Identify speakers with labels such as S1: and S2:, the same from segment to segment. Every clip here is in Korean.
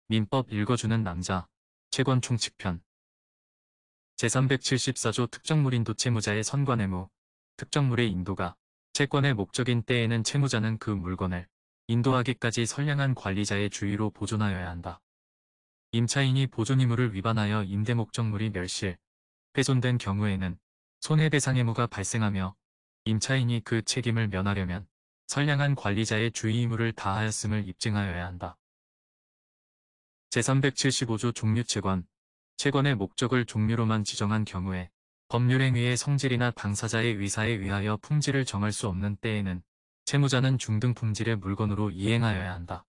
S1: 민법 읽어주는 남자 채권총칙편 제374조 특정물인도 채무자의 선관의무 특정물의 인도가 채권의 목적인 때에는 채무자는 그 물건을 인도하기까지 선량한 관리자의 주의로 보존하여야 한다. 임차인이 보존의무를 위반하여 임대목적물이 멸실, 훼손된 경우에는 손해배상 의무가 발생하며 임차인이 그 책임을 면하려면 선량한 관리자의 주의 의무를 다하였음을 입증하여야 한다. 제375조 종류채권, 채권의 목적을 종류로만 지정한 경우에 법률행위의 성질이나 당사자의 의사에 의하여 품질을 정할 수 없는 때에는 채무자는 중등 품질의 물건으로 이행하여야 한다.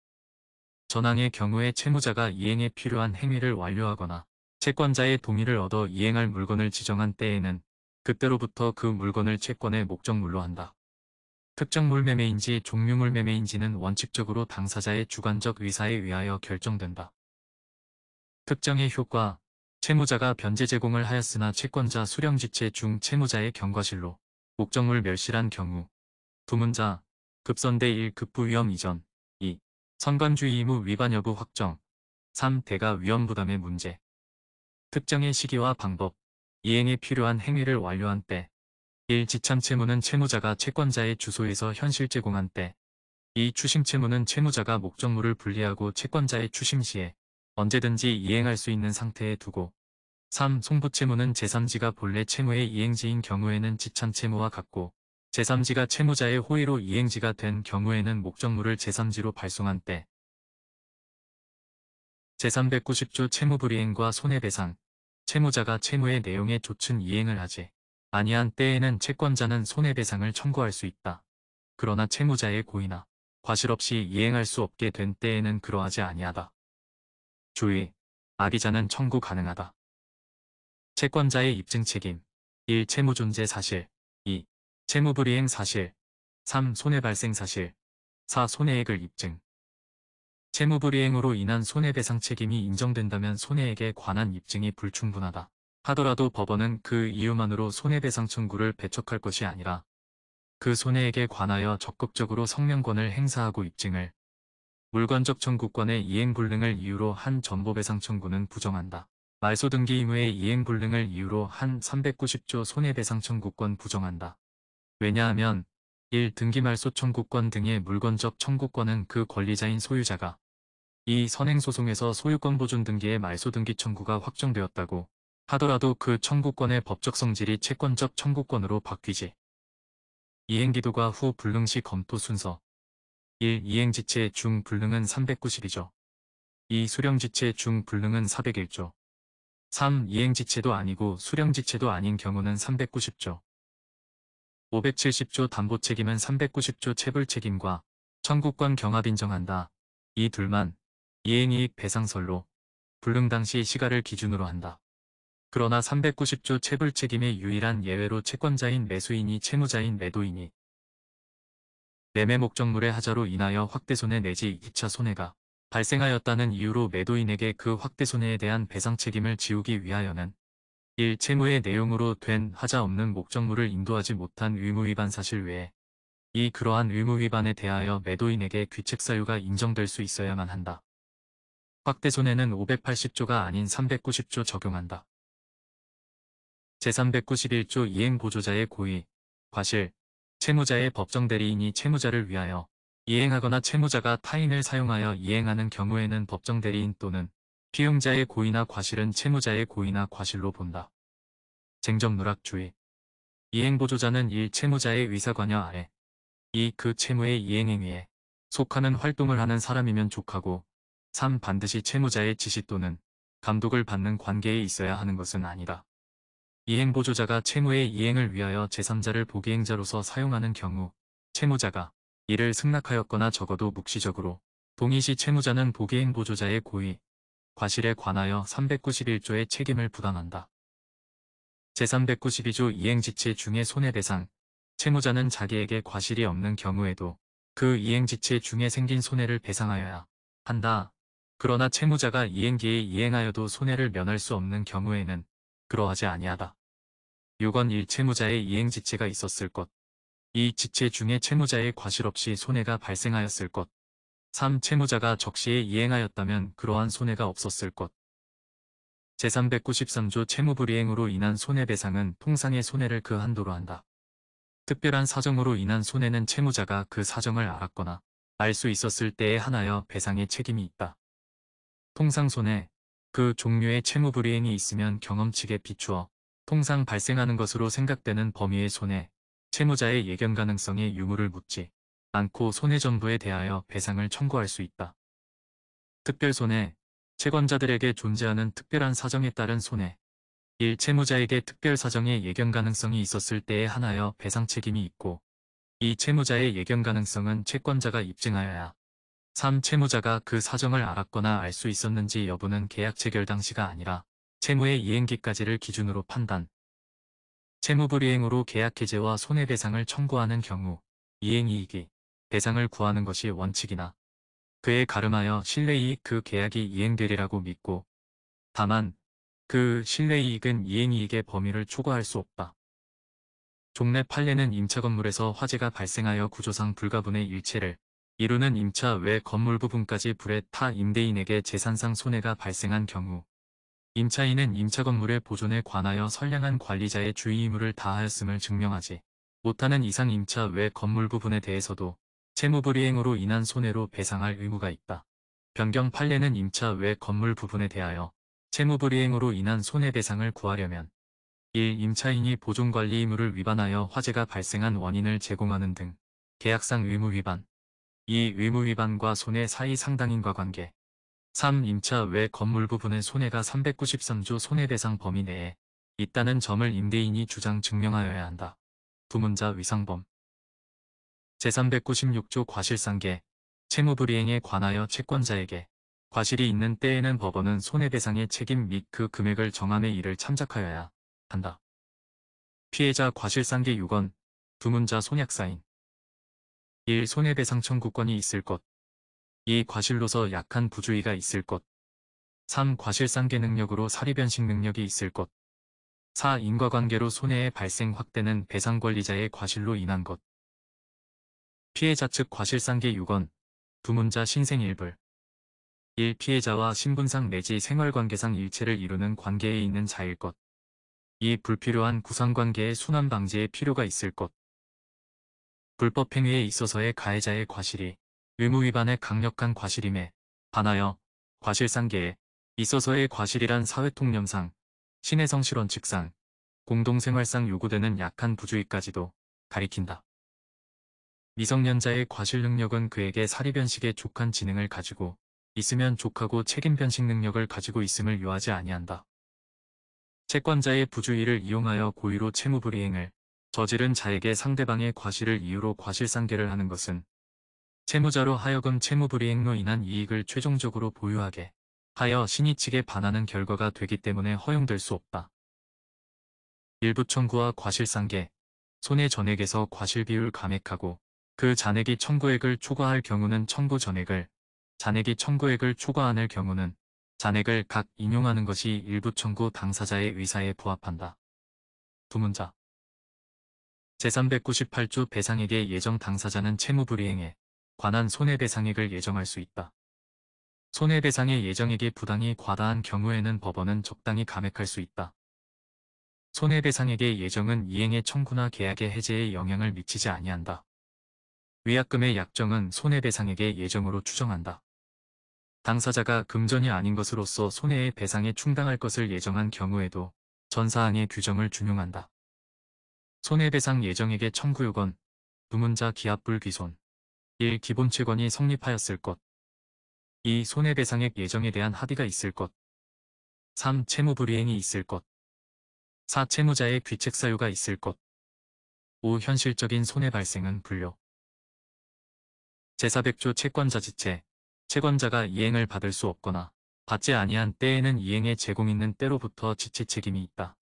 S1: 전항의 경우에 채무자가 이행에 필요한 행위를 완료하거나 채권자의 동의를 얻어 이행할 물건을 지정한 때에는 그때로부터 그 물건을 채권의 목적물로 한다. 특정물 매매인지 종류물 매매인지는 원칙적으로 당사자의 주관적 의사에 의하여 결정된다. 특정의 효과, 채무자가 변제 제공을 하였으나 채권자 수령지체 중 채무자의 경과실로 목적물 멸실한 경우 두문자, 급선대 1 급부위험 이전 2. 선관주의 의무 위반 여부 확정 3. 대가 위험 부담의 문제 특정의 시기와 방법, 이행에 필요한 행위를 완료한 때 1. 지참 채무는 채무자가 채권자의 주소에서 현실 제공한 때 2. 추심 채무는 채무자가 목적물을 분리하고 채권자의 추심 시에 언제든지 이행할 수 있는 상태에 두고 3. 송부채무는 제3지가 본래 채무의 이행지인 경우에는 지참 채무와 같고 제3지가 채무자의 호의로 이행지가 된 경우에는 목적물을 제3지로 발송한 때 제390조 채무불이행과 손해배상 채무자가 채무의 내용에 좋은 이행을 하지 아니한 때에는 채권자는 손해배상을 청구할 수 있다. 그러나 채무자의 고의나 과실 없이 이행할 수 없게 된 때에는 그러하지 아니하다. 주의, 악의자는 청구 가능하다. 채권자의 입증 책임 1. 채무 존재 사실 2. 채무 불이행 사실 3. 손해 발생 사실 4. 손해액을 입증 채무 불이행으로 인한 손해배상 책임이 인정된다면 손해액에 관한 입증이 불충분하다. 하더라도 법원은 그 이유만으로 손해배상 청구를 배척할 것이 아니라 그 손해액에 관하여 적극적으로 성명권을 행사하고 입증을 물권적 청구권의 이행불능을 이유로 한 전보배상 청구는 부정한다. 말소등기 의무의 이행불능을 이유로 한 390조 손해배상 청구권 부정한다. 왜냐하면 1. 등기말소 청구권 등의 물권적 청구권은 그 권리자인 소유자가 2. 선행소송에서 소유권 보존 등기의 말소등기 청구가 확정되었다고 하더라도 그 청구권의 법적 성질이 채권적 청구권으로 바뀌지. 이행기도가 후 불능시 검토 순서 1. 이행지체 중 불능은 392조 2. 수령지체 중 불능은 401조 3. 이행지체도 아니고 수령지체도 아닌 경우는 390조 570조 담보책임은 390조 체불책임과 청구권 경합 인정한다. 이 둘만 이행이익 배상설로 불능 당시 시가를 기준으로 한다. 그러나 390조 체불책임의 유일한 예외로 채권자인 매수인이 채무자인 매도인이 매매 목적물의 하자로 인하여 확대손해 내지 2차 손해가 발생하였다는 이유로 매도인에게 그 확대손해에 대한 배상 책임을 지우기 위하여는 1. 채무의 내용으로 된 하자 없는 목적물을 인도하지 못한 의무위반 사실 외에 2. 그러한 의무위반에 대하여 매도인에게 귀책사유가 인정될 수 있어야만 한다. 확대손해는 580조가 아닌 390조 적용한다. 제391조 이행보조자의 고의, 과실, 채무자의 법정대리인이 채무자를 위하여 이행하거나 채무자가 타인을 사용하여 이행하는 경우에는 법정대리인 또는 피용자의 고의나 과실은 채무자의 고의나 과실로 본다. 쟁점누락 주의. 이행보조자는 1. 채무자의 의사관여 아래 2. 그 채무의 이행행위에 속하는 활동을 하는 사람이면 족하고 3. 반드시 채무자의 지시 또는 감독을 받는 관계에 있어야 하는 것은 아니다. 이행보조자가 채무의 이행을 위하여 제3자를 보기행자로서 사용하는 경우 채무자가 이를 승낙하였거나 적어도 묵시적으로 동의시 채무자는 보기행보조자의 고의, 과실에 관하여 391조의 책임을 부담한다. 제392조 이행지체 중의 손해배상, 채무자는 자기에게 과실이 없는 경우에도 그 이행지체 중에 생긴 손해를 배상하여야 한다. 그러나 채무자가 이행기에 이행하여도 손해를 면할 수 없는 경우에는 그러하지 아니하다. 6원 1. 채무자의 이행지체가 있었을 것. 이 지체 중에 채무자의 과실 없이 손해가 발생하였을 것. 3. 채무자가 적시에 이행하였다면 그러한 손해가 없었을 것. 제393조 채무불이행으로 인한 손해배상은 통상의 손해를 그 한도로 한다. 특별한 사정으로 인한 손해는 채무자가 그 사정을 알았거나 알 수 있었을 때에 한하여 배상의 책임이 있다. 통상 손해, 그 종류의 채무불이행이 있으면 경험칙에 비추어 통상 발생하는 것으로 생각되는 범위의 손해, 채무자의 예견 가능성의 유무를 묻지 않고 손해 전부에 대하여 배상을 청구할 수 있다. 특별손해, 채권자들에게 존재하는 특별한 사정에 따른 손해. 1. 채무자에게 특별 사정의 예견 가능성이 있었을 때에 한하여 배상 책임이 있고 2. 채무자의 예견 가능성은 채권자가 입증하여야 3. 채무자가 그 사정을 알았거나 알 수 있었는지 여부는 계약 체결 당시가 아니라 채무의 이행기까지를 기준으로 판단. 채무불이행으로 계약 해제와 손해배상을 청구하는 경우 이행이익이 배상을 구하는 것이 원칙이나 그에 가름하여 실내이익 그 계약이 이행되리라고 믿고 다만 그 실내이익은 이행이익의 범위를 초과할 수 없다. 종래 판례는 임차 건물에서 화재가 발생하여 구조상 불가분의 일체를 이루는 임차 외 건물 부분까지 불에 타 임대인에게 재산상 손해가 발생한 경우 임차인은 임차 건물의 보존에 관하여 선량한 관리자의 주의 의무를 다하였음을 증명하지 못하는 이상 임차 외 건물 부분에 대해서도 채무불이행으로 인한 손해로 배상할 의무가 있다. 변경 판례는 임차 외 건물 부분에 대하여 채무불이행으로 인한 손해배상을 구하려면 1. 임차인이 보존관리 의무를 위반하여 화재가 발생한 원인을 제공하는 등 계약상 의무 위반 2. 의무 위반과 손해 사이 상당인과 관계 3. 임차 외 건물 부분의 손해가 393조 손해배상 범위 내에 있다는 점을 임대인이 주장 증명하여야 한다. 두문자 위상범 제396조 과실상계 채무불이행에 관하여 채권자에게 과실이 있는 때에는 법원은 손해배상의 책임 및 그 금액을 정함에 이를 참작하여야 한다. 피해자 과실상계 6원 두문자 손약사인 1. 손해배상 청구권이 있을 것 2. 과실로서 약한 부주의가 있을 것 3. 과실상계 능력으로 사리변식 능력이 있을 것 4. 인과관계로 손해의 발생 확대는 배상권리자의 과실로 인한 것 피해자 측 과실상계 6원 두문자 신생일불 1. 피해자와 신분상 내지 생활관계상 일체를 이루는 관계에 있는 자일 것 2. 불필요한 구상관계의 순환 방지에 필요가 있을 것 불법행위에 있어서의 가해자의 과실이 의무위반의 강력한 과실임에 반하여 과실상계에 있어서의 과실이란 사회통념상, 신해성실원 측상, 공동생활상 요구되는 약한 부주의까지도 가리킨다. 미성년자의 과실 능력은 그에게 사리변식의 족한 지능을 가지고 있으면 족하고 책임변식 능력을 가지고 있음을 요하지 아니한다. 채권자의 부주의를 이용하여 고의로 채무불이행을 저지른 자에게 상대방의 과실을 이유로 과실상계를 하는 것은 채무자로 하여금 채무불이행로 인한 이익을 최종적으로 보유하게 하여 신의 측에 반하는 결과가 되기 때문에 허용될 수 없다. 일부 청구와 과실상계, 손해 전액에서 과실비율 감액하고 그 잔액이 청구액을 초과할 경우는 청구 전액을, 잔액이 청구액을 초과 않을 경우는 잔액을 각 인용하는 것이 일부 청구 당사자의 의사에 부합한다. 두문자 제398조 배상액의 예정 당사자는 채무불이행에 관한 손해배상액을 예정할 수 있다. 손해배상의 예정액이 부당히 과다한 경우에는 법원은 적당히 감액할 수 있다. 손해배상액의 예정은 이행의 청구나 계약의 해제에 영향을 미치지 아니한다. 위약금의 약정은 손해배상액의 예정으로 추정한다. 당사자가 금전이 아닌 것으로서 손해의 배상에 충당할 것을 예정한 경우에도 전사항의 규정을 준용한다. 손해배상 예정액의 청구 요건 두문자 기합불귀손 1. 기본채권이 성립하였을 것 2. 손해배상액 예정에 대한 합의가 있을 것 3. 채무불이행이 있을 것 4. 채무자의 귀책사유가 있을 것 5. 현실적인 손해 발생은 불료 제400조 채권자지체 채권자가 이행을 받을 수 없거나 받지 아니한 때에는 이행의 제공 있는 때로부터 지체 책임이 있다.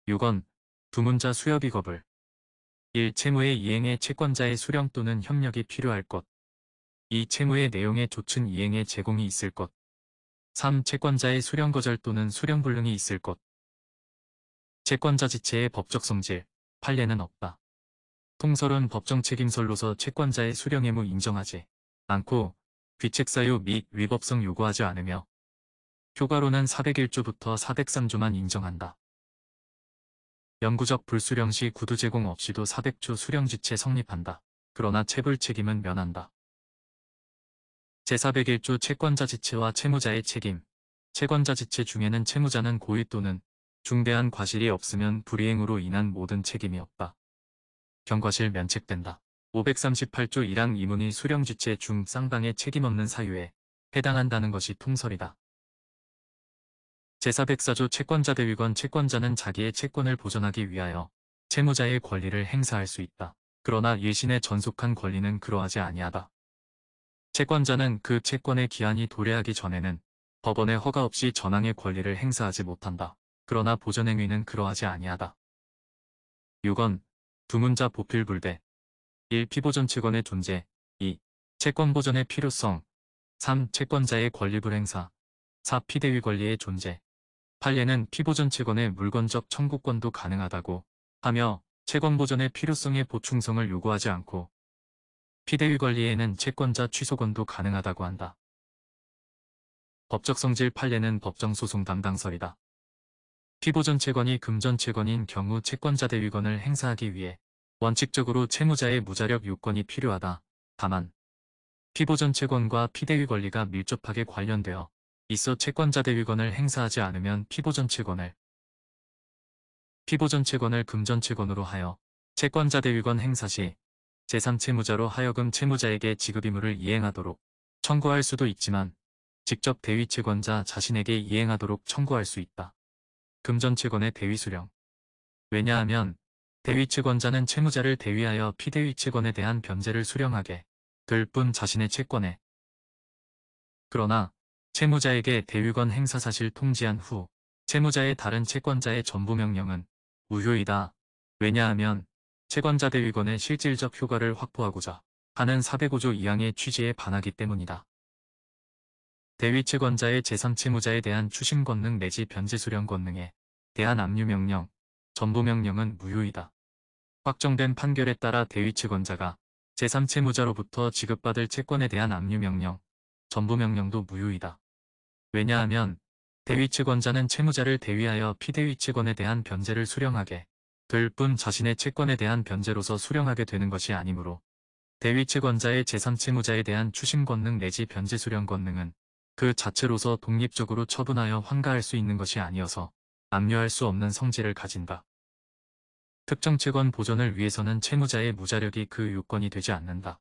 S1: 6원 두문자 수협이 거불 1. 채무의 이행에 채권자의 수령 또는 협력이 필요할 것 2. 채무의 내용에 좇은 이행의 제공이 있을 것 3. 채권자의 수령 거절 또는 수령 불능이 있을 것 채권자 지체의 법적 성질, 판례는 없다. 통설은 법정 책임설로서 채권자의 수령 의무 인정하지 않고 귀책 사유 및 위법성 요구하지 않으며 효과로는 401조부터 403조만 인정한다. 영구적 불수령 시 구두 제공 없이도 400조 수령지체 성립한다. 그러나 체불 책임은 면한다. 제401조 채권자 지체와 채무자의 책임. 채권자 지체 중에는 채무자는 고의 또는 중대한 과실이 없으면 불이행으로 인한 모든 책임이 없다. 경과실 면책된다. 538조 1항 이문이 수령지체 중 쌍방의 책임 없는 사유에 해당한다는 것이 통설이다. 제404조 채권자 대위권 채권자는 자기의 채권을 보전하기 위하여 채무자의 권리를 행사할 수 있다. 그러나 일신의 전속한 권리는 그러하지 아니하다. 채권자는 그 채권의 기한이 도래하기 전에는 법원의 허가 없이 전항의 권리를 행사하지 못한다. 그러나 보전행위는 그러하지 아니하다. 6원 두문자 보필불대 1. 피보전 채권의 존재 2. 채권 보전의 필요성 3. 채권자의 권리 불행사 4. 피대위 권리의 존재 판례는 피보전 채권의 물건적 청구권도 가능하다고 하며 채권 보전의 필요성의 보충성을 요구하지 않고 피대위 권리에는 채권자 취소권도 가능하다고 한다. 법적 성질 판례는 법정소송 담당설이다. 피보전 채권이 금전 채권인 경우 채권자 대위권을 행사하기 위해 원칙적으로 채무자의 무자력 요건이 필요하다. 다만 피보전 채권과 피대위 권리가 밀접하게 관련되어 있어 채권자 대위권을 행사하지 않으면 피보전 채권을 금전 채권으로 하여 채권자 대위권 행사 시 제3채무자로 하여금 채무자에게 지급 의무를 이행하도록 청구할 수도 있지만 직접 대위 채권자 자신에게 이행하도록 청구할 수 있다. 금전 채권의 대위 수령. 왜냐하면 대위 채권자는 채무자를 대위하여 피대위 채권에 대한 변제를 수령하게 될 뿐 자신의 채권에 그러나 채무자에게 대위권 행사 사실 통지한 후 채무자의 다른 채권자의 전부 명령은 무효이다. 왜냐하면 채권자 대위권의 실질적 효과를 확보하고자 하는 405조 2항의 취지에 반하기 때문이다. 대위 채권자의 제3채무자에 대한 추심 권능 내지 변제 수령 권능에 대한 압류 명령, 전부 명령은 무효이다. 확정된 판결에 따라 대위 채권자가 제3채무자로부터 지급받을 채권에 대한 압류 명령, 전부 명령도 무효이다. 왜냐하면 대위 채권자는 채무자를 대위하여 피대위 채권에 대한 변제를 수령하게 될 뿐 자신의 채권에 대한 변제로서 수령하게 되는 것이 아니므로 대위 채권자의 제3채무자에 대한 추심 권능 내지 변제 수령 권능은 그 자체로서 독립적으로 처분하여 환가할 수 있는 것이 아니어서 압류할 수 없는 성질을 가진다. 특정 채권 보존을 위해서는 채무자의 무자력이 그 요건이 되지 않는다.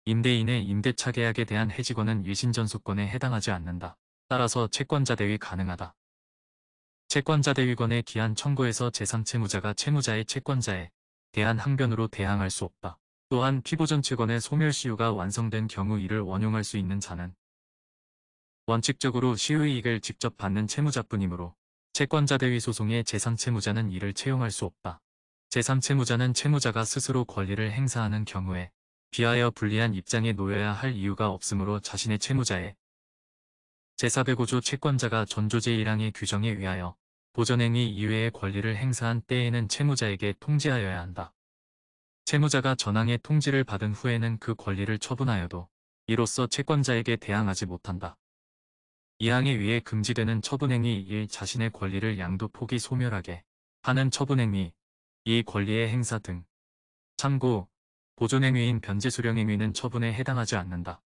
S1: 임대인의 임대차 계약에 대한 해지권은 일신전속권에 해당하지 않는다. 따라서 채권자 대위 가능하다. 채권자 대위권의 기한 청구에서 제3채무자가 채무자의 채권자에 대한 항변으로 대항할 수 없다. 또한 피보전 채권의 소멸시효가 완성된 경우 이를 원용할 수 있는 자는 원칙적으로 시효이익을 직접 받는 채무자뿐이므로 채권자 대위 소송의 제3채무자는 이를 채용할 수 없다. 제3채무자는 채무자가 스스로 권리를 행사하는 경우에 비하여 불리한 입장에 놓여야 할 이유가 없으므로 자신의 채무자에 제405조 채권자가 전조 제1항의 규정에 의하여 보전행위 이외의 권리를 행사한 때에는 채무자에게 통지하여야 한다. 채무자가 전항의 통지를 받은 후에는 그 권리를 처분하여도 이로써 채권자에게 대항하지 못한다. 이 항에 의해 금지되는 처분행위 1. 자신의 권리를 양도 포기 소멸하게 하는 처분행위 2. 권리의 행사 등. 참고 보존행위인 변제수령행위는 처분에 해당하지 않는다.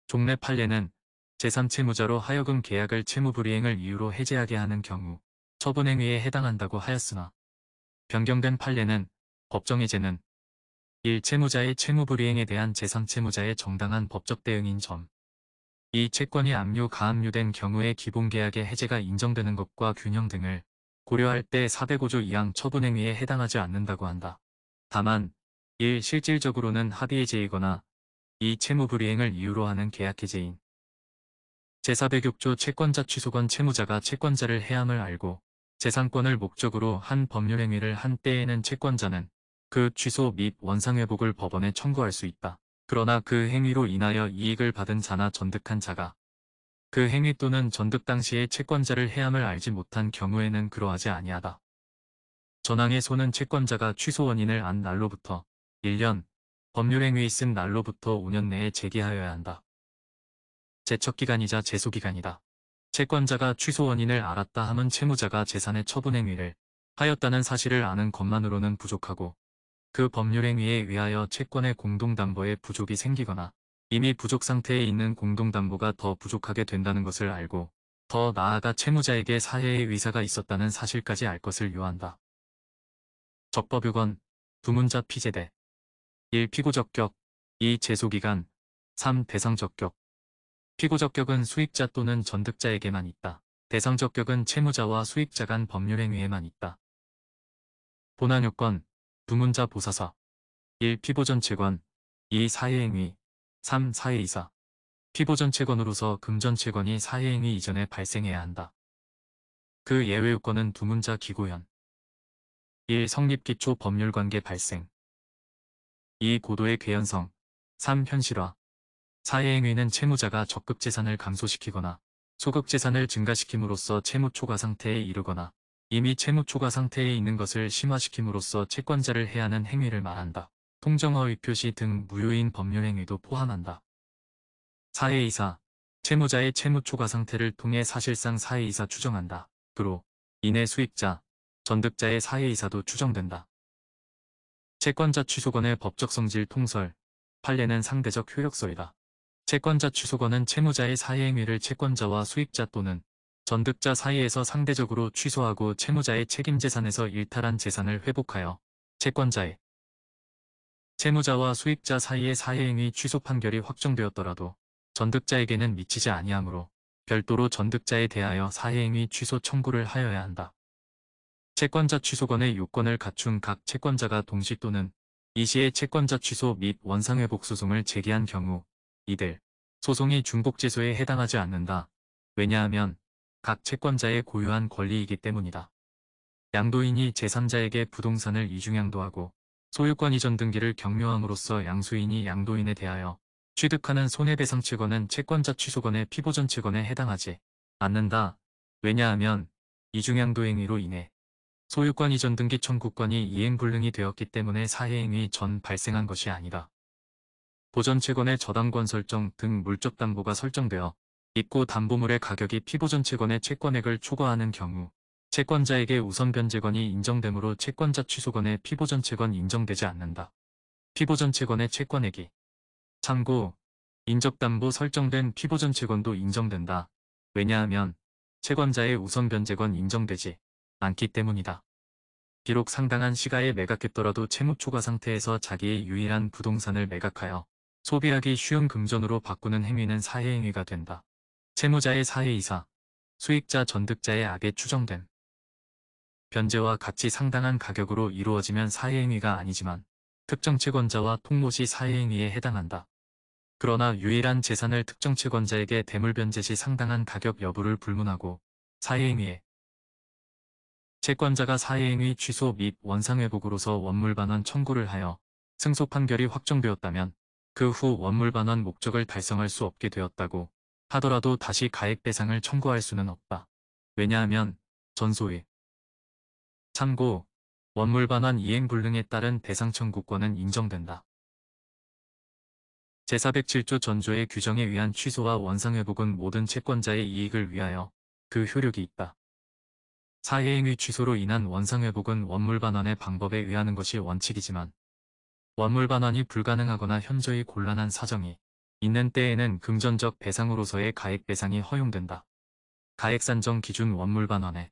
S1: 종래 판례는 제3채무자로 하여금 계약을 채무불이행을 이유로 해제하게 하는 경우 처분행위에 해당한다고 하였으나 변경된 판례는 법정해제는 1. 채무자의 채무불이행에 대한 제3채무자의 정당한 법적 대응인 점 2. 채권이 압류 가압류된 경우에 기본계약의 해제가 인정되는 것과 균형 등을 고려할 때 405조 2항 처분행위에 해당하지 않는다고 한다. 다만 1. 실질적으로는 합의해제이거나 2. 채무불이행을 이유로 하는 계약해제인 제406조 채권자 취소권 채무자가 채권자를 해함을 알고 재산권을 목적으로 한 법률행위를 한 때에는 채권자는 그 취소 및 원상회복을 법원에 청구할 수 있다. 그러나 그 행위로 인하여 이익을 받은 자나 전득한 자가 그 행위 또는 전득 당시에 채권자를 해함을 알지 못한 경우에는 그러하지 아니하다. 전항의 소는 채권자가 취소 원인을 안 날로부터 1년, 법률행위 있은 날로부터 5년 내에 제기하여야 한다. 제척기간이자 제소기간이다. 채권자가 취소 원인을 알았다 함은 채무자가 재산의 처분행위를 하였다는 사실을 아는 것만으로는 부족하고 그 법률행위에 의하여 채권의 공동담보에 부족이 생기거나 이미 부족 상태에 있는 공동담보가 더 부족하게 된다는 것을 알고 더 나아가 채무자에게 사해의 의사가 있었다는 사실까지 알 것을 요한다. 적법요건 두문자 피제대 1. 피고적격 2. 제소기간 3. 대상적격 피고적격은 수익자 또는 전득자에게만 있다. 대상적격은 채무자와 수익자 간 법률행위에만 있다. 본안요건 두문자 보사사 1. 피보전채권 2. 사해행위 3. 사해이사 피보전채권으로서 금전채권이 사해행위 이전에 발생해야 한다. 그 예외요건은 두문자 기고현 1. 성립기초 법률관계 발생 2. 고도의 괴연성 3. 현실화 사해행위는 채무자가 적급재산을 감소시키거나 소급재산을 증가시킴으로써 채무초과 상태에 이르거나 이미 채무초과 상태에 있는 것을 심화시킴으로써 채권자를 해하는 행위를 말한다. 통정허위 표시 등 무효인 법률행위도 포함한다. 사해이사 채무자의 채무초과 상태를 통해 사실상 사해이사 추정한다. 그로 인해 수익자, 전득자의 사해이사도 추정된다. 채권자 취소권의 법적 성질 통설 판례는 상대적 효력서이다. 채권자 취소권은 채무자의 사해행위를 채권자와 수익자 또는 전득자 사이에서 상대적으로 취소하고 채무자의 책임재산에서 일탈한 재산을 회복하여 채권자의 채무자와 수익자 사이의 사해행위 취소 판결이 확정되었더라도 전득자에게는 미치지 아니하므로 별도로 전득자에 대하여 사해행위 취소 청구를 하여야 한다. 채권자 취소권의 요건을 갖춘 각 채권자가 동시 또는 이시에 채권자 취소 및 원상회복 소송을 제기한 경우 이들 소송이 중복제소에 해당하지 않는다. 왜냐하면 각 채권자의 고유한 권리이기 때문이다. 양도인이 제3자에게 부동산을 이중양도하고 소유권 이전 등기를 경묘함으로써 양수인이 양도인에 대하여 취득하는 손해배상채권은 채권자 취소권의 피보전채권에 해당하지 않는다. 왜냐하면 이중양도 행위로 인해 소유권 이전 등기 청구권이 이행불능이 되었기 때문에 사해행위 전 발생한 것이 아니다. 보전채권의 저당권 설정 등 물적 담보가 설정되어 있고 담보물의 가격이 피보전채권의 채권액을 초과하는 경우 채권자에게 우선 변제권이 인정되므로 채권자 취소권의 피보전채권 인정되지 않는다. 피보전채권의 채권액이 참고 인적담보 설정된 피보전채권도 인정된다. 왜냐하면 채권자의 우선 변제권 인정되지 않기 때문이다. 비록 상당한 시가에 매각했더라도 채무초과 상태에서 자기의 유일한 부동산을 매각하여 소비하기 쉬운 금전으로 바꾸는 행위는 사해행위가 된다. 채무자의 사해이사, 수익자 전득자의 악에 추정된 변제와 같이 상당한 가격으로 이루어지면 사해행위가 아니지만 특정 채권자와 통모 시 사해행위에 해당한다. 그러나 유일한 재산을 특정 채권자에게 대물변제 시 상당한 가격 여부를 불문하고 사해행위에 채권자가 사해행위 취소 및 원상회복으로서 원물반환 청구를 하여 승소 판결이 확정되었다면 그 후 원물반환 목적을 달성할 수 없게 되었다고 하더라도 다시 가액배상을 청구할 수는 없다. 왜냐하면 전소의 참고 원물반환 이행불능에 따른 배상청구권은 인정된다. 제407조 전조의 규정에 의한 취소와 원상회복은 모든 채권자의 이익을 위하여 그 효력이 있다. 사해행위 취소로 인한 원상회복은 원물반환의 방법에 의하는 것이 원칙이지만 원물반환이 불가능하거나 현저히 곤란한 사정이 있는 때에는 금전적 배상으로서의 가액배상이 허용된다. 가액산정 기준 원물반환에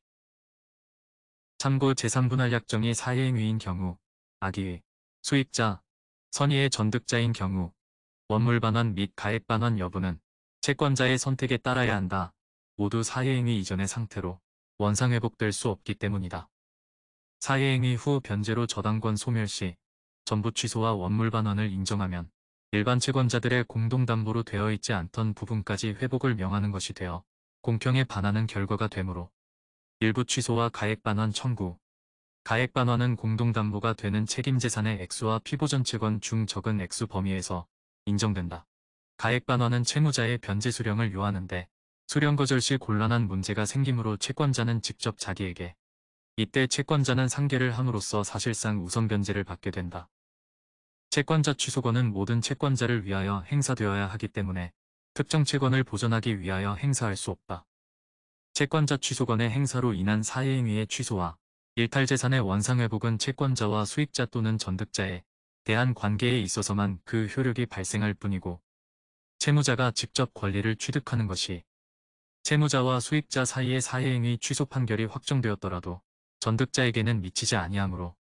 S1: 참고 제3분할약정이 사해행위인 경우 악의의 수익자, 선의의 전득자인 경우 원물반환 및 가액반환 여부는 채권자의 선택에 따라야 한다. 모두 사해행위 이전의 상태로 원상회복될 수 없기 때문이다. 사해행위 후 변제로 저당권 소멸 시 전부 취소와 원물반환을 인정하면 일반 채권자들의 공동담보로 되어 있지 않던 부분까지 회복을 명하는 것이 되어 공평에 반하는 결과가 되므로 일부 취소와 가액반환 청구, 가액반환은 공동담보가 되는 책임재산의 액수와 피보전채권 중 적은 액수 범위에서 인정된다. 가액반환은 채무자의 변제 수령을 요하는데 수령 거절 시 곤란한 문제가 생기므로 채권자는 직접 자기에게 이때 채권자는 상계를 함으로써 사실상 우선 변제를 받게 된다. 채권자 취소권은 모든 채권자를 위하여 행사되어야 하기 때문에 특정 채권을 보존하기 위하여 행사할 수 없다. 채권자 취소권의 행사로 인한 사회행위의 취소와 일탈재산의 원상회복은 채권자와 수익자 또는 전득자에 대한 관계에 있어서만 그 효력이 발생할 뿐이고 채무자가 직접 권리를 취득하는 것이 채무자와 수익자 사이의 사회행위 취소 판결이 확정되었더라도 전득자에게는 미치지 아니하므로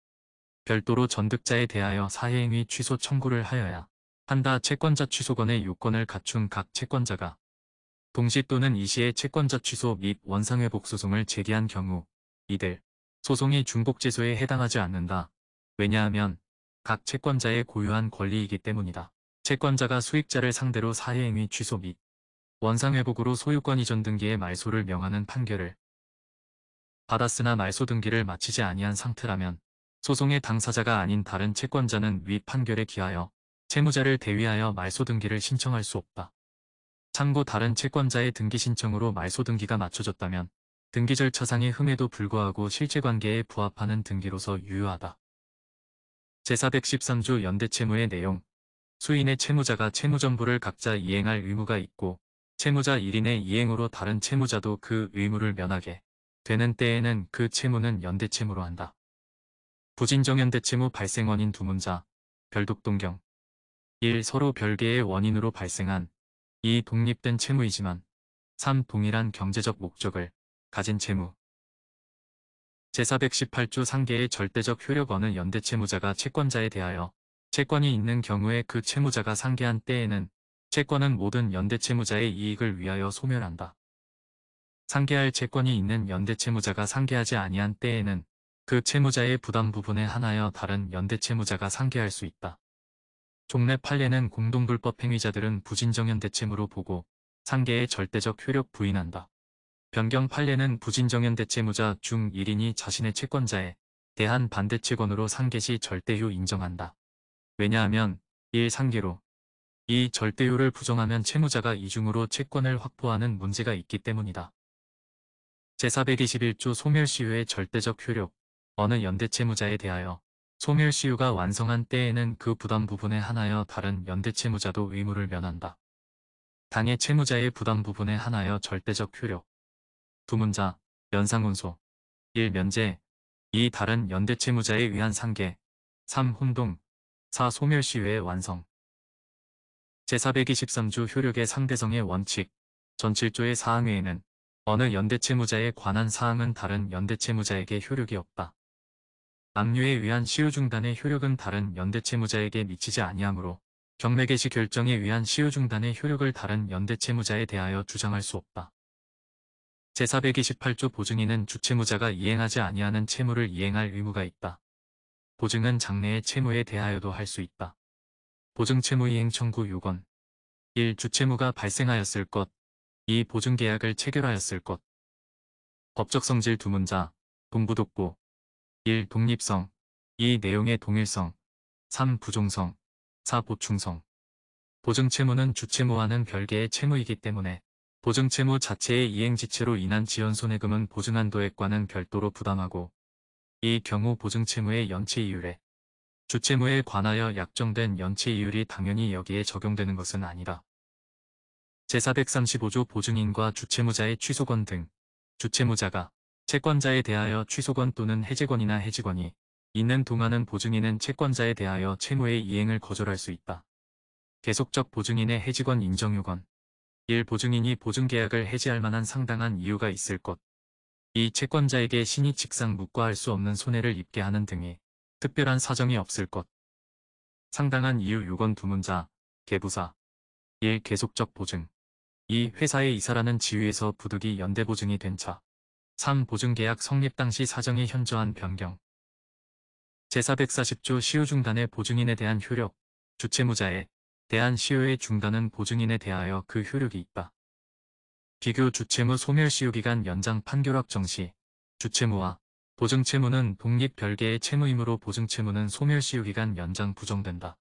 S1: 별도로 전득자에 대하여 사회행위 취소 청구를 하여야 한다. 채권자 취소권의 요건을 갖춘 각 채권자가 동시 또는 이시에 채권자 취소 및 원상회복 소송을 제기한 경우 이들 소송이 중복제소에 해당하지 않는다. 왜냐하면 각 채권자의 고유한 권리이기 때문이다. 채권자가 수익자를 상대로 사회행위 취소 및 원상회복으로 소유권 이전 등기의 말소를 명하는 판결을 받았으나 말소 등기를 마치지 아니한 상태라면 소송의 당사자가 아닌 다른 채권자는 위 판결에 기하여 채무자를 대위하여 말소 등기를 신청할 수 없다. 참고 다른 채권자의 등기 신청으로 말소 등기가 맞춰졌다면 등기 절차상의 흠에도 불구하고 실제관계에 부합하는 등기로서 유효하다. 제413조 연대채무의 내용 수인의 채무자가 채무전부를 각자 이행할 의무가 있고 채무자 1인의 이행으로 다른 채무자도 그 의무를 면하게 되는 때에는 그 채무는 연대채무로 한다. 부진정연대채무 발생 원인 두 문자 별독동경 1. 서로 별개의 원인으로 발생한 2. 독립된 채무이지만 3. 동일한 경제적 목적을 가진 채무 제418조 상계의 절대적 효력 어느 연대채무자가 채권자에 대하여 채권이 있는 경우에 그 채무자가 상계한 때에는 채권은 모든 연대채무자의 이익을 위하여 소멸한다. 상계할 채권이 있는 연대채무자가 상계하지 아니한 때에는 그 채무자의 부담 부분에 한하여 다른 연대채무자가 상계할 수 있다. 종래 판례는 공동불법 행위자들은 부진정연대채무로 보고 상계의 절대적 효력 부인한다. 변경 판례는 부진정연대채무자 중 1인이 자신의 채권자에 대한 반대채권으로 상계 시 절대효 인정한다. 왜냐하면 1. 상계로 2. 절대효를 부정하면 채무자가 이중으로 채권을 확보하는 문제가 있기 때문이다. 제421조 소멸시효의 절대적 효력 어느 연대채무자에 대하여 소멸시효가 완성한 때에는 그 부담 부분에 한하여 다른 연대채무자도 의무를 면한다. 당해 채무자의 부담 부분에 한하여 절대적 효력 두 문자 연상혼소 1. 면제 2. 다른 연대채무자에 의한 상계 3. 혼동 4. 소멸시효의 완성 제423조 효력의 상대성의 원칙 전 7조의 사항 외에는 어느 연대채무자에 관한 사항은 다른 연대채무자에게 효력이 없다. 압류에 의한 시효중단의 효력은 다른 연대채무자에게 미치지 아니하므로 경매개시 결정에 의한 시효중단의 효력을 다른 연대채무자에 대하여 주장할 수 없다. 제428조 보증인은 주채무자가 이행하지 아니하는 채무를 이행할 의무가 있다. 보증은 장래의 채무에 대하여도 할 수 있다. 보증채무 이행 청구 요건 1. 주채무가 발생하였을 것 2. 보증계약을 체결하였을 것 법적 성질 두 문자 동부독보 1. 독립성 2. 내용의 동일성 3. 부종성 4. 보충성 보증채무는 주채무와는 별개의 채무이기 때문에 보증채무 자체의 이행지체로 인한 지연손해금은 보증한도액과는 별도로 부담하고 이 경우 보증채무의 연체이율에 주채무에 관하여 약정된 연체이율이 당연히 여기에 적용되는 것은 아니다. 제435조 보증인과 주채무자의 취소권 등 주채무자가 채권자에 대하여 취소권 또는 해제권이나 해지권이 있는 동안은 보증인은 채권자에 대하여 채무의 이행을 거절할 수 있다. 계속적 보증인의 해지권 인정요건 1. 보증인이 보증계약을 해지할 만한 상당한 이유가 있을 것 2. 채권자에게 신이 직상 묵과할 수 없는 손해를 입게 하는 등의 특별한 사정이 없을 것 상당한 이유 요건 두 문자 계부사 1. 계속적 보증 2. 회사의 이사라는 지위에서 부득이 연대보증이 된 차 3. 보증계약 성립 당시 사정의 현저한 변경 제440조 시효중단의 보증인에 대한 효력 주채무자에 대한 시효의 중단은 보증인에 대하여 그 효력이 있다. 비교 주채무 소멸시효기간 연장 판결 확정 시 주채무와 보증채무는 독립 별개의 채무이므로 보증채무는 소멸시효기간 연장 부정된다.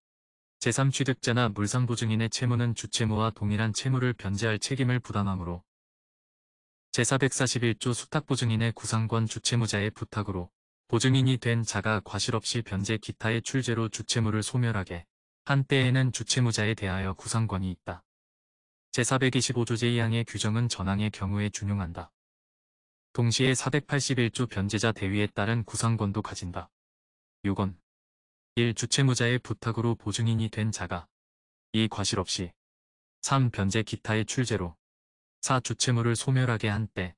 S1: 제3취득자나 물상보증인의 채무는 주채무와 동일한 채무를 변제할 책임을 부담하므로 제441조 수탁보증인의 구상권 주채무자의 부탁으로 보증인이 된 자가 과실 없이 변제 기타의 출제로 주채무를 소멸하게 한 때에는 주채무자에 대하여 구상권이 있다. 제425조 제2항의 규정은 전항의 경우에 준용한다. 동시에 481조 변제자 대위에 따른 구상권도 가진다. 6원 1. 주채무자의 부탁으로 보증인이 된 자가 2. 과실 없이 3. 변제 기타의 출제로 4. 주채무를 소멸하게 한 때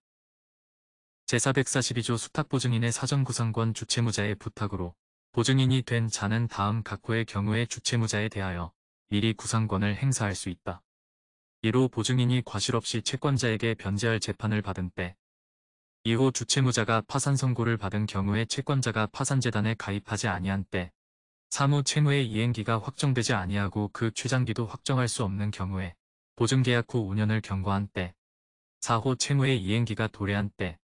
S1: 제442조 수탁보증인의 사전구상권 주채무자의 부탁으로 보증인이 된 자는 다음 각호의 경우에 주채무자에 대하여 미리 구상권을 행사할 수 있다. 이로 보증인이 과실 없이 채권자에게 변제할 재판을 받은 때 이후 주채무자가 파산 선고를 받은 경우에 채권자가 파산재단에 가입하지 아니한 때 사무 채무의 이행기가 확정되지 아니하고 그 최장기도 확정할 수 없는 경우에 보증계약 후 5년을 경과한 때 4호 채무의 이행기가 도래한 때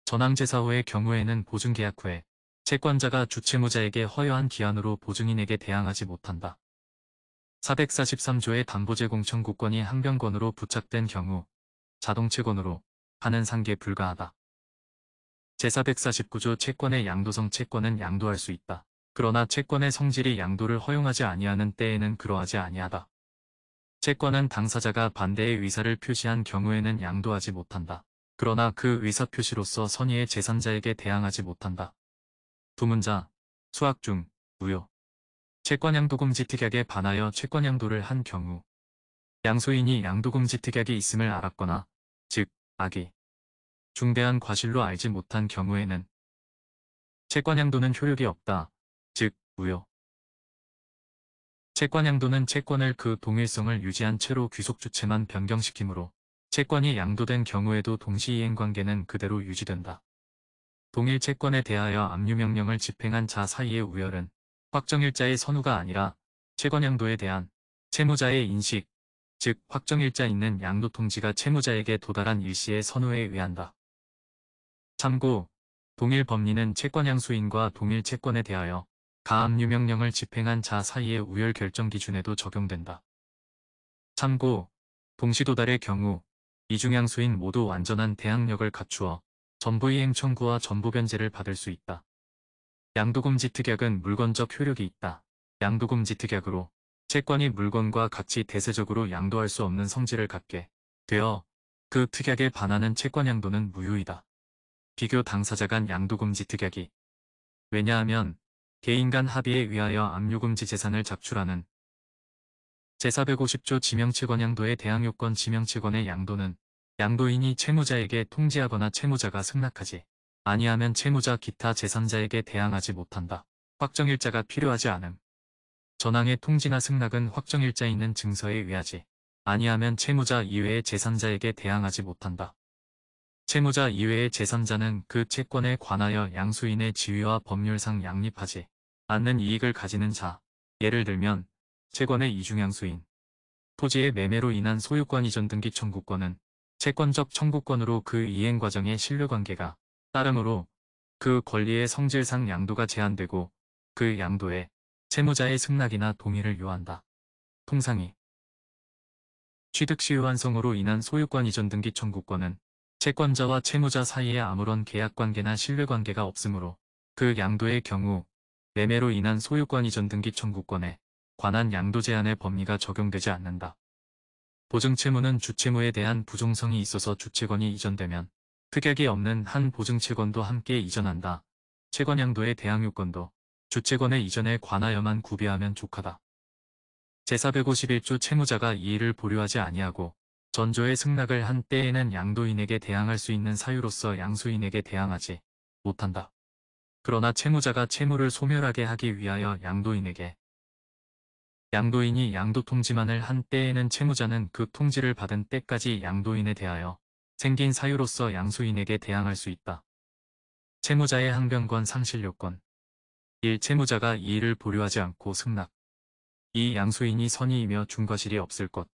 S1: 전항제사호의 경우에는 보증계약 후에 채권자가 주채무자에게 허여한 기한으로 보증인에게 대항하지 못한다. 443조의 담보제공 청구권이 항변권으로 부착된 경우 자동채권으로 하는 상계에 불과하다. 제449조 채권의 양도성 채권은 양도할 수 있다. 그러나 채권의 성질이 양도를 허용하지 아니하는 때에는 그러하지 아니하다. 채권은 당사자가 반대의 의사를 표시한 경우에는 양도하지 못한다. 그러나 그 의사표시로서 선의의 제3자에게 대항하지 못한다. 두문자, 수학 중, 무효. 채권양도금지 특약에 반하여 채권양도를 한 경우 양소인이 양도금지 특약이 있음을 알았거나 즉 악이 중대한 과실로 알지 못한 경우에는 채권양도는 효력이 없다. 즉 무효. 채권양도는 채권을 그 동일성을 유지한 채로 귀속주체만 변경시키므로 채권이 양도된 경우에도 동시이행관계는 그대로 유지된다. 동일 채권에 대하여 압류명령을 집행한 자 사이의 우열은 확정일자의 선우가 아니라 채권양도에 대한 채무자의 인식, 즉 확정일자 있는 양도통지가 채무자에게 도달한 일시의 선우에 의한다. 참고, 동일 법리는 채권양수인과 동일 채권에 대하여 가압류명령을 집행한 자 사이의 우열 결정 기준에도 적용된다. 참고, 동시도달의 경우 이중양수인 모두 완전한 대항력을 갖추어 전부이행 청구와 전부변제를 받을 수 있다. 양도금지 특약은 물건적 효력이 있다. 양도금지 특약으로 채권이 물건과 같이 대세적으로 양도할 수 없는 성질을 갖게 되어 그 특약에 반하는 채권양도는 무효이다. 비교 당사자 간 양도금지 특약이 왜냐하면 개인 간 합의에 의하여 압류금지 재산을 작출하는 제450조 지명채권양도의 대항요건 지명채권의 양도는 양도인이 채무자에게 통지하거나 채무자가 승낙하지 아니하면 채무자 기타 제3자에게 대항하지 못한다. 확정일자가 필요하지 않음. 전항의 통지나 승낙은 확정일자 있는 증서에 의하지 아니하면 채무자 이외의 제3자에게 대항하지 못한다. 채무자 이외의 제3자는 그 채권에 관하여 양수인의 지위와 법률상 양립하지 않는 이익을 가지는 자, 예를 들면 채권의 이중양수인, 토지의 매매로 인한 소유권 이전 등기 청구권은 채권적 청구권으로 그 이행 과정에 신뢰관계가 따르므로 그 권리의 성질상 양도가 제한되고 그 양도에 채무자의 승낙이나 동의를 요한다. 통상이 취득시효 완성으로 인한 소유권 이전 등기 청구권은 채권자와 채무자 사이에 아무런 계약관계나 신뢰관계가 없으므로 그 양도의 경우 매매로 인한 소유권 이전 등기 청구권에 관한 양도 제한의 법리가 적용되지 않는다. 보증채무는 주채무에 대한 부종성이 있어서 주채권이 이전되면 특약이 없는 한 보증채권도 함께 이전한다. 채권양도의 대항요건도 주채권의 이전에 관하여만 구비하면 족하다. 제451조 채무자가 이의를 보류하지 아니하고 전조의 승낙을 한 때에는 양도인에게 대항할 수 있는 사유로서 양수인에게 대항하지 못한다. 그러나 채무자가 채무를 소멸하게 하기 위하여 양도인이 양도통지만을 한 때에는 채무자는 그 통지를 받은 때까지 양도인에 대하여 생긴 사유로서 양수인에게 대항할 수 있다. 채무자의 항변권 상실요건 1. 채무자가 이의를 보류하지 않고 승낙 2. 양수인이 선의이며 중과실이 없을 것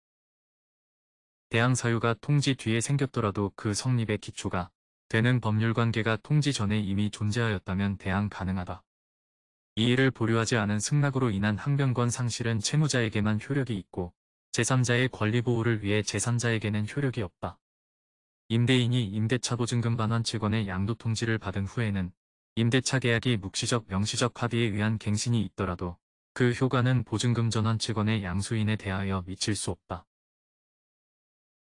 S1: 대항 사유가 통지 뒤에 생겼더라도 그 성립의 기초가 되는 법률관계가 통지 전에 이미 존재하였다면 대항 가능하다. 이의를 보류하지 않은 승낙으로 인한 항변권 상실은 채무자에게만 효력이 있고 제3자의 권리보호를 위해 제3자에게는 효력이 없다. 임대인이 임대차 보증금 반환 채권의 양도통지를 받은 후에는 임대차 계약이 묵시적 명시적 합의에 의한 갱신이 있더라도 그 효과는 보증금 전환 채권의 양수인에 대하여 미칠 수 없다.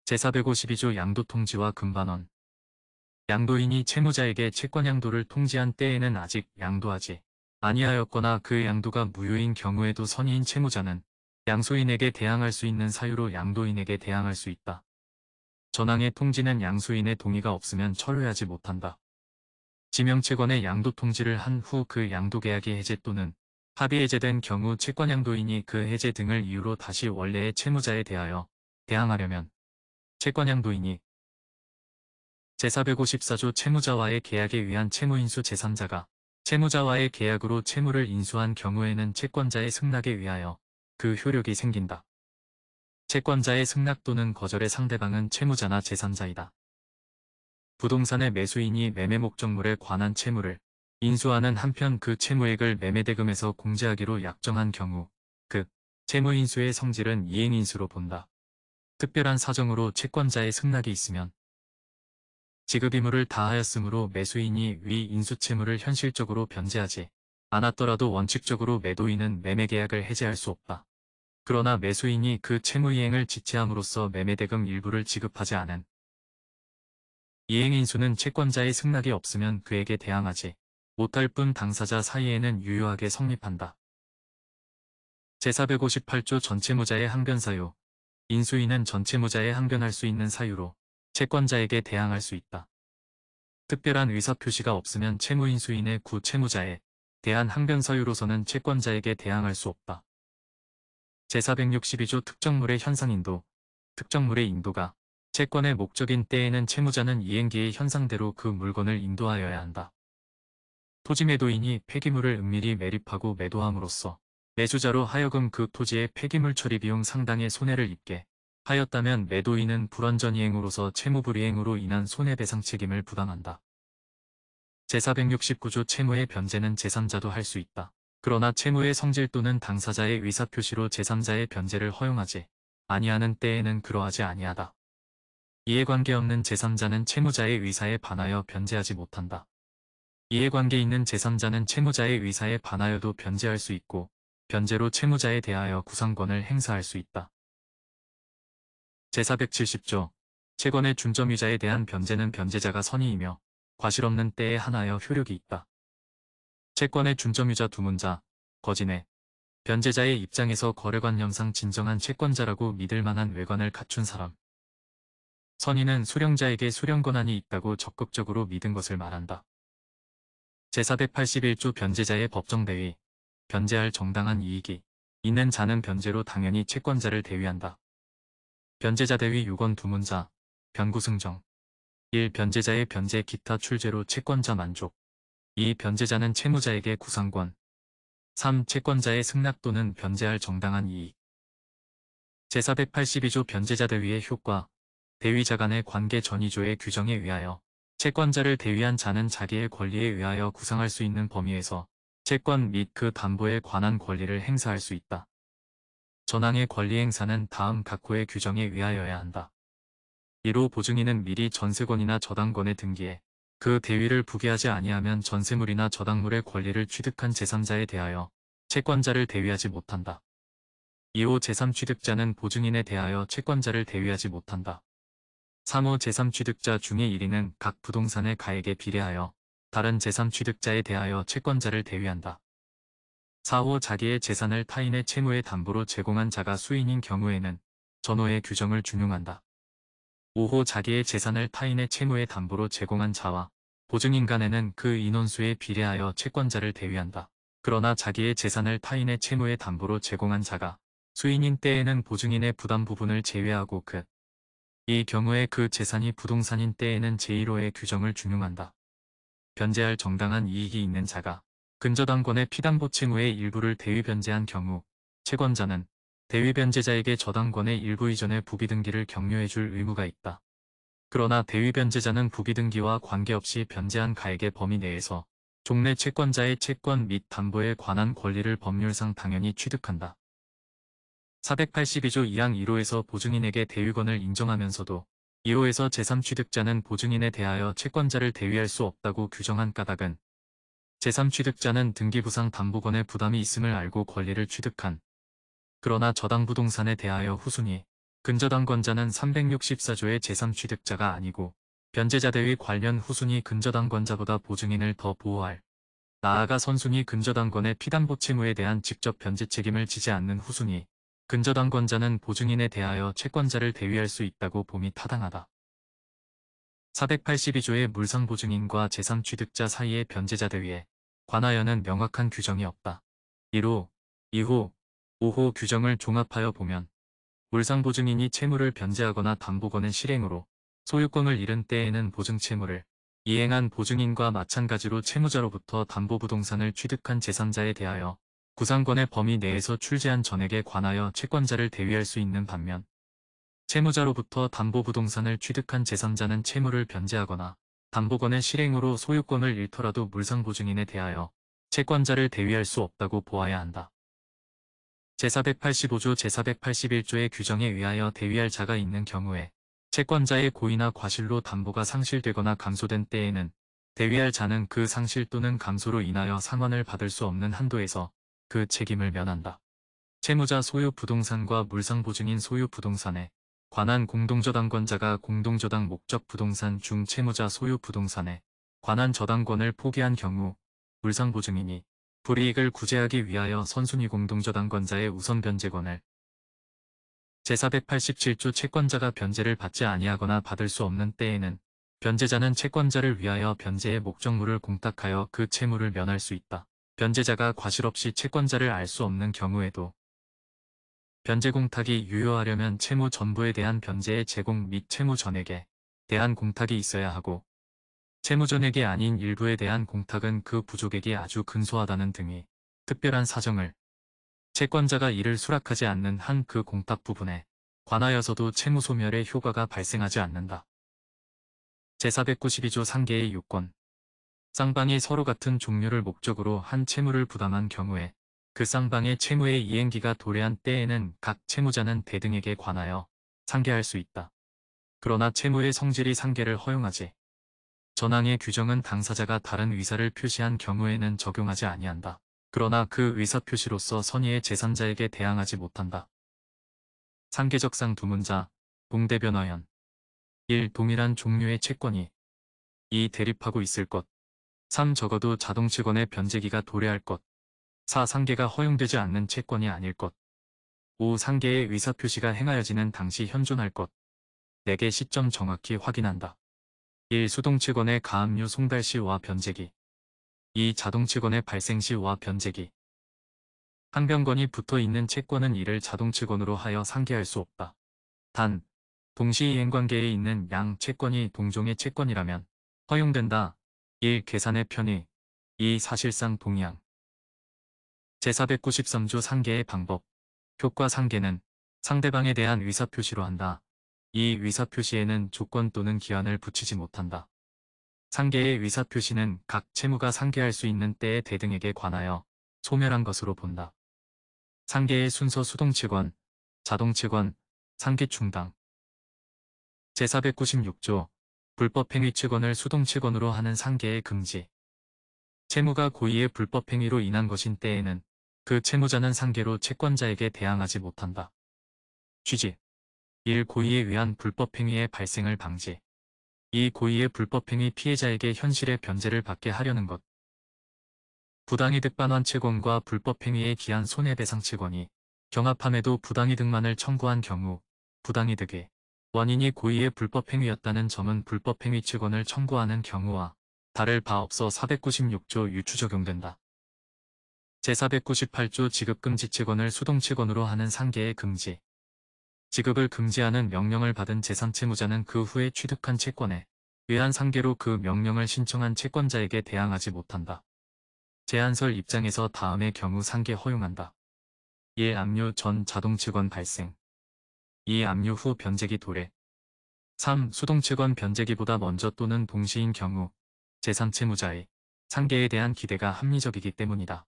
S1: 제452조 양도통지와 금반원. 양도인이 채무자에게 채권 양도를 통지한 때에는 아직 양도하지 아니하였거나 그 양도가 무효인 경우에도 선의인 채무자는 양수인에게 대항할 수 있는 사유로 양도인에게 대항할 수 있다. 전항의 통지는 양수인의 동의가 없으면 철회하지 못한다. 지명채권의 양도통지를 한 후 그 양도계약이 해제 또는 합의 해제된 경우 채권양도인이 그 해제 등을 이유로 다시 원래의 채무자에 대하여 대항하려면 채권양도인이 제454조 채무자와의 계약에 의한 채무인수 제3자가 채무자와의 계약으로 채무를 인수한 경우에는 채권자의 승낙에 의하여 그 효력이 생긴다. 채권자의 승낙 또는 거절의 상대방은 채무자나 제3자이다. 부동산의 매수인이 매매 목적물에 관한 채무를 인수하는 한편 그 채무액을 매매대금에서 공제하기로 약정한 경우 그 채무인수의 성질은 이행인수로 본다. 특별한 사정으로 채권자의 승낙이 있으면 지급 의무를 다하였으므로 매수인이 위 인수채무를 현실적으로 변제하지 않았더라도 원칙적으로 매도인은 매매계약을 해제할 수 없다. 그러나 매수인이 그 채무이행을 지체함으로써 매매대금 일부를 지급하지 않은 이행인수는 채권자의 승낙이 없으면 그에게 대항하지 못할 뿐 당사자 사이에는 유효하게 성립한다. 제458조 전채무자의 항변사유. 인수인은 전채무자의 항변할 수 있는 사유로 채권자에게 대항할 수 있다. 특별한 의사표시가 없으면 채무인수인의 구채무자에 대한 항변사유로서는 채권자에게 대항할 수 없다. 제462조 특정물의 현상인도. 특정물의 인도가 채권의 목적인 때에는 채무자는 이행기의 현상대로 그 물건을 인도하여야 한다. 토지매도인이 폐기물을 은밀히 매립하고 매도함으로써 매수자로 하여금 그 토지의 폐기물 처리 비용 상당의 손해를 입게 하였다면 매도인은 불완전이행으로서 채무불이행으로 인한 손해배상 책임을 부담한다. 제469조 채무의 변제는 제3자도 할 수 있다. 그러나 채무의 성질 또는 당사자의 의사표시로 제3자의 변제를 허용하지 아니하는 때에는 그러하지 아니하다. 이해관계 없는 제3자는 채무자의 의사에 반하여 변제하지 못한다. 이해관계 있는 제3자는 채무자의 의사에 반하여도 변제할 수 있고 변제로 채무자에 대하여 구상권을 행사할 수 있다. 제470조 채권의 준점유자에 대한 변제는 변제자가 선의이며 과실 없는 때에 한하여 효력이 있다. 채권의 준점유자 두문자, 거진의 변제자의 입장에서 거래관념상 진정한 채권자라고 믿을 만한 외관을 갖춘 사람. 선의는 수령자에게 수령권한이 있다고 적극적으로 믿은 것을 말한다. 제481조 변제자의 법정대위. 변제할 정당한 이익이 있는 자는 변제로 당연히 채권자를 대위한다. 변제자 대위 요건 두문자, 변구승정. 1. 변제자의 변제 기타 출제로 채권자 만족. 2. 변제자는 채무자에게 구상권. 3. 채권자의 승낙 또는 변제할 정당한 이익. 제482조 변제자 대위의 효과. 대위자 간의 관계 전이조의 규정에 의하여 채권자를 대위한 자는 자기의 권리에 의하여 구상할 수 있는 범위에서 채권 및 그 담보에 관한 권리를 행사할 수 있다. 전항의 권리 행사는 다음 각호의 규정에 의하여야 한다. 1호 보증인은 미리 전세권이나 저당권에 등기해 그 대위를 부기하지 아니하면 전세물이나 저당물의 권리를 취득한 제3자에 대하여 채권자를 대위하지 못한다. 2호 제3취득자는 보증인에 대하여 채권자를 대위하지 못한다. 3호 제3취득자 중의 1인은 각 부동산의 가액에 비례하여 다른 제3취득자에 대하여 채권자를 대위한다. 4호 자기의 재산을 타인의 채무의 담보로 제공한 자가 수인인 경우에는 전호의 규정을 준용한다. 5호 자기의 재산을 타인의 채무의 담보로 제공한 자와 보증인 간에는 그 인원수에 비례하여 채권자를 대위한다. 그러나 자기의 재산을 타인의 채무의 담보로 제공한 자가 수인인 때에는 보증인의 부담 부분을 제외하고 이 경우에 그 재산이 부동산인 때에는 제1호의 규정을 준용한다. 변제할 정당한 이익이 있는 자가 근저당권의 피담보 채무의 일부를 대위 변제한 경우 채권자는 대위 변제자에게 저당권의 일부 이전의 부기등기를 격려해줄 의무가 있다. 그러나 대위 변제자는 부기등기와 관계없이 변제한 가액의 범위 내에서 종래 채권자의 채권 및 담보에 관한 권리를 법률상 당연히 취득한다. 482조 2항 1호에서 보증인에게 대위권을 인정하면서도 2호에서 제3취득자는 보증인에 대하여 채권자를 대위할 수 없다고 규정한 까닭은 제3취득자는 등기부상 담보권의 부담이 있음을 알고 권리를 취득한 그러나 저당부동산에 대하여 후순위 근저당권자는 364조의 제3취득자가 아니고 변제자 대위 관련 후순위 근저당권자보다 보증인을 더 보호할, 나아가 선순위 근저당권의 피담보 채무에 대한 직접 변제 책임을 지지 않는 후순위 근저당권자는 보증인에 대하여 채권자를 대위할 수 있다고 봄이 타당하다. 482조의 물상보증인과 제3취득자 사이의 변제자 대위에 관하여는 명확한 규정이 없다. 1호, 2호, 5호 규정을 종합하여 보면 물상보증인이 채무를 변제하거나 담보권의 실행으로 소유권을 잃은 때에는 보증채무를 이행한 보증인과 마찬가지로 채무자로부터 담보부동산을 취득한 제3자에 대하여 구상권의 범위 내에서 출제한 전액에 관하여 채권자를 대위할 수 있는 반면 채무자로부터 담보부동산을 취득한 제3자는 채무를 변제하거나 담보권의 실행으로 소유권을 잃더라도 물상보증인에 대하여 채권자를 대위할 수 없다고 보아야 한다. 제485조 제481조의 규정에 의하여 대위할 자가 있는 경우에 채권자의 고의나 과실로 담보가 상실되거나 감소된 때에는 대위할 자는 그 상실 또는 감소로 인하여 상환을 받을 수 없는 한도에서 그 책임을 면한다. 채무자 소유 부동산과 물상보증인 소유 부동산에 관한 공동저당권자가 공동저당 목적 부동산 중 채무자 소유 부동산에 관한 저당권을 포기한 경우 물상보증인이 불이익을 구제하기 위하여 선순위 공동저당권자의 우선 변제권을 제487조 채권자가 변제를 받지 아니하거나 받을 수 없는 때에는 변제자는 채권자를 위하여 변제의 목적물을 공탁하여 그 채무를 면할 수 있다. 변제자가 과실 없이 채권자를 알 수 없는 경우에도 변제 공탁이 유효하려면 채무 전부에 대한 변제의 제공 및 채무 전액에 대한 공탁이 있어야 하고 채무 전액이 아닌 일부에 대한 공탁은 그 부족액이 아주 근소하다는 등의 특별한 사정을 채권자가 이를 수락하지 않는 한 그 공탁 부분에 관하여서도 채무 소멸의 효과가 발생하지 않는다. 제492조 상계의 요건. 쌍방이 서로 같은 종류를 목적으로 한 채무를 부담한 경우에 그 쌍방의 채무의 이행기가 도래한 때에는 각 채무자는 대등에게 관하여 상계할 수 있다. 그러나 채무의 성질이 상계를 허용하지 전항의 규정은 당사자가 다른 의사를 표시한 경우에는 적용하지 아니한다. 그러나 그 의사표시로서 선의의 제3자에게 대항하지 못한다. 상계적상 두 문자, 동대변화연. 1. 동일한 종류의 채권이 2. 대립하고 있을 것. 3. 적어도 자동채권의 변제기가 도래할 것. 4. 상계가 허용되지 않는 채권이 아닐 것. 5. 상계의 의사표시가 행하여지는 당시 현존할 것. 4개 시점 정확히 확인한다. 1. 수동채권의 가압류 송달 시와 변제기. 2. 자동채권의 발생 시와 변제기. 항변권이 붙어있는 채권은 이를 자동채권으로 하여 상계할 수 없다. 단, 동시이행관계에 있는 양 채권이 동종의 채권이라면 허용된다. 1. 계산의 편의. 2. 사실상 동의항. 제493조 상계의 방법. 효과 상계는 상대방에 대한 의사표시로 한다. 이 의사표시에는 조건 또는 기한을 붙이지 못한다. 상계의 의사표시는 각 채무가 상계할 수 있는 때의 대등에게 관하여 소멸한 것으로 본다. 상계의 순서 수동채권, 자동채권, 상계충당. 제496조 불법행위채권을 수동채권으로 하는 상계의 금지. 채무가 고의의 불법행위로 인한 것인 때에는 그 채무자는 상계로 채권자에게 대항하지 못한다. 취지 1. 고의에 의한 불법행위의 발생을 방지. 2. 고의의 불법행위 피해자에게 현실의 변제를 받게 하려는 것. 부당이득 반환채권과 불법행위에 기한 손해배상채권이 경합함에도 부당이득만을 청구한 경우 부당이득의 원인이 고의의 불법행위였다는 점은 불법행위채권을 청구하는 경우와 다를 바 없어 496조 유추 적용된다. 제498조 지급금지채권을 수동채권으로 하는 상계의 금지. 지급을 금지하는 명령을 받은 제3채무자는 그 후에 취득한 채권에 의한 상계로 그 명령을 신청한 채권자에게 대항하지 못한다. 제한설 입장에서 다음의 경우 상계 허용한다. 1. 압류 전 자동채권 발생. 2. 압류 후 변제기 도래. 3. 수동채권 변제기보다 먼저 또는 동시인 경우 제3채무자의 상계에 대한 기대가 합리적이기 때문이다.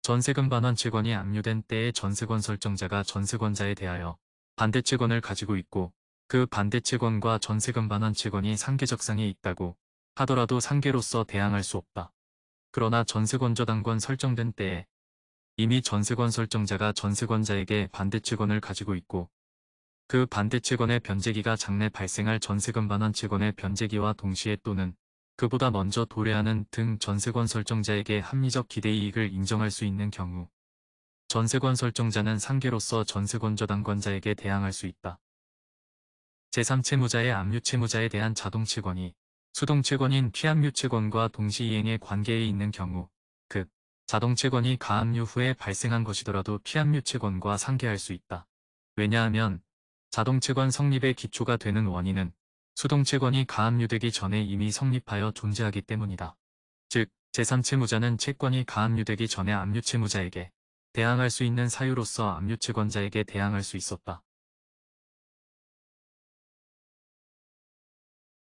S1: 전세금 반환채권이 압류된 때의 전세권 설정자가 전세권자에 대하여 반대채권을 가지고 있고 그 반대채권과 전세금 반환채권이 상계적상에 있다고 하더라도 상계로서 대항할 수 없다. 그러나 전세권저당권 설정된 때에 이미 전세권 설정자가 전세권자에게 반대채권을 가지고 있고 그 반대 채권의 변제기가 장래 발생할 전세금 반환 채권의 변제기와 동시에 또는 그보다 먼저 도래하는 등 전세권 설정자에게 합리적 기대이익을 인정할 수 있는 경우 전세권 설정자는 상계로서 전세권 저당권자에게 대항할 수 있다. 제3채무자의 압류채무자에 대한 자동채권이 수동채권인 피압류채권과 동시이행의 관계에 있는 경우 그 자동채권이 가압류 후에 발생한 것이더라도 피압류채권과 상계할 수 있다. 왜냐하면 자동채권 성립의 기초가 되는 원인은 수동채권이 가압류되기 전에 이미 성립하여 존재하기 때문이다. 즉, 제3채무자는 채권이 가압류되기 전에 압류채무자에게 대항할 수 있는 사유로서 압류채권자에게 대항할 수 있었다.